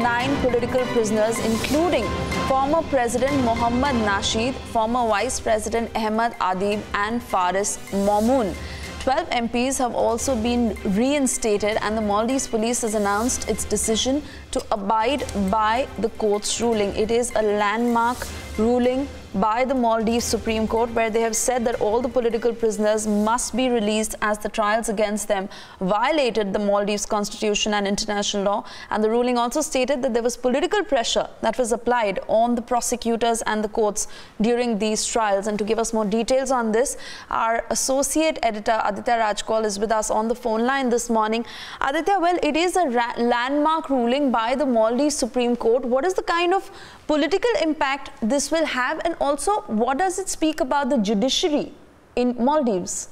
9 political prisoners, including former President Mohammad Nasheed, former Vice President Ahmad Adib and Faris Momun. 12 MPs have also been reinstated, and the Maldives police has announced its decision to abide by the court's ruling. It is a landmark ruling by the Maldives Supreme Court, where they have said that all the political prisoners must be released as the trials against them violated the Maldives constitution and international law. And the ruling also stated that there was political pressure that was applied on the prosecutors and the courts during these trials. And to give us more details on this, our associate editor Aditya Rajkol is with us on the phone line this morning. Aditya, well, it is a landmark ruling by the Maldives Supreme Court. What is the kind of political impact this will have, and also what does it speak about the judiciary in Maldives?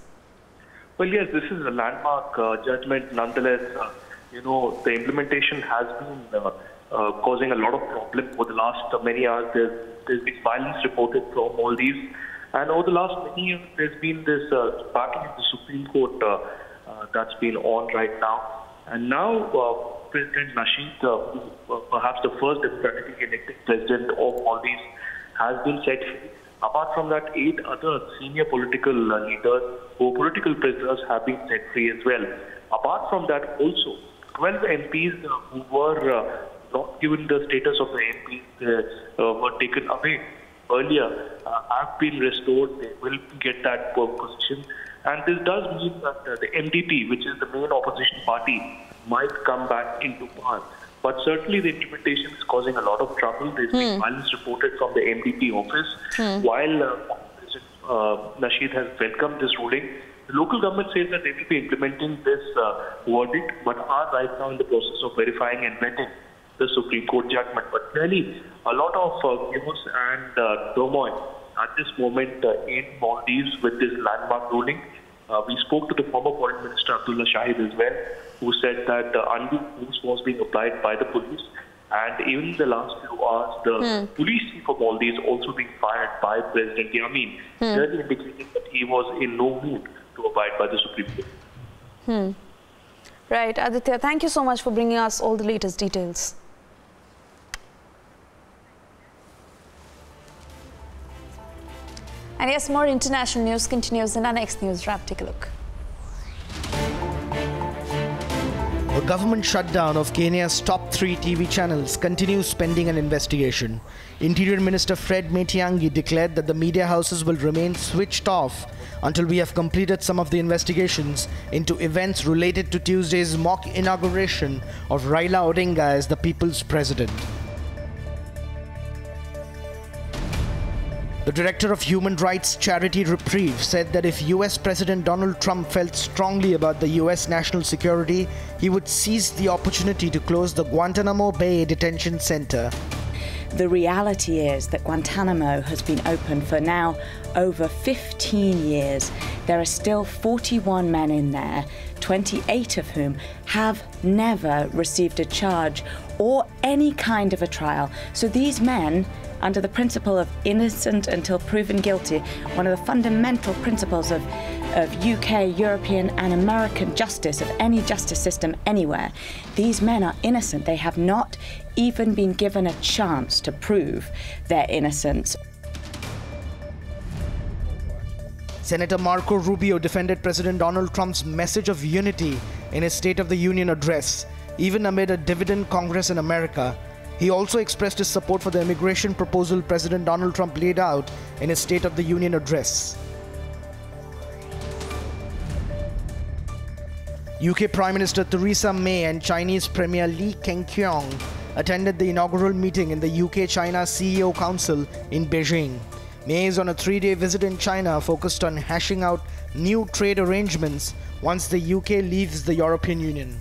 Well, yes, this is a landmark judgment. Nonetheless, the implementation has been causing a lot of problems over the last many hours. There's been violence reported from Maldives, and over the last many years, there's been this battle in the Supreme Court that's been on right now. And now, President Nasheed, perhaps the first democratically elected president of Maldives, has been set free. Apart from that, 8 other senior political leaders who are political prisoners have been set free as well. Apart from that, also 12 MPs who were not given the status of the MPs were taken away earlier have been restored. They will get that position. And this does mean that the MDP, which is the main opposition party, might come back into power. But certainly the implementation is causing a lot of trouble. There's been violence reported from the MDP office. While President Nasheed has welcomed this ruling, the local government says that they will be implementing this verdict, but are right now in the process of verifying and vetting the Supreme Court judgment. But clearly, a lot of chaos and turmoil at this moment in Maldives with this landmark ruling. We spoke to the former Foreign Minister Abdullah Shahid as well, who said that undue force was being applied by the police. And even in the last few hours, the police chief of Maldives also being fired by President Yamin, clearly indicating that he was in no mood to abide by the Supreme Court. Right, Aditya, thank you so much for bringing us all the latest details. And yes, more international news continues in our next news wrap. Take a look. The government shutdown of Kenya's top 3 TV channels continues pending an investigation. Interior Minister Fred Matiang'i declared that the media houses will remain switched off until we have completed some of the investigations into events related to Tuesday's mock inauguration of Raila Odinga as the people's president. The director of human rights charity Reprieve said that if US President Donald Trump felt strongly about the US national security, he would seize the opportunity to close the Guantanamo Bay detention center. The reality is that Guantanamo has been open for now over 15 years. There are still 41 men in there, 28 of whom have never received a charge or any kind of a trial. So these men, under the principle of innocent until proven guilty, one of the fundamental principles of UK, European and American justice, of any justice system anywhere, these men are innocent. They have not even been given a chance to prove their innocence. Senator Marco Rubio defended President Donald Trump's message of unity in his State of the Union address, even amid a dividend Congress in America. He also expressed his support for the immigration proposal President Donald Trump laid out in his State of the Union address. UK Prime Minister Theresa May and Chinese Premier Li Keqiang attended the inaugural meeting in the UK-China CEO Council in Beijing. May is on a 3-day visit in China focused on hashing out new trade arrangements once the UK leaves the European Union.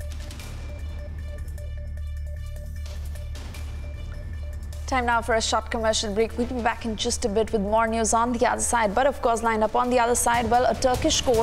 Time now for a short commercial break. We'll be back in just a bit with more news on the other side. But of course, lined up on the other side, well, a Turkish court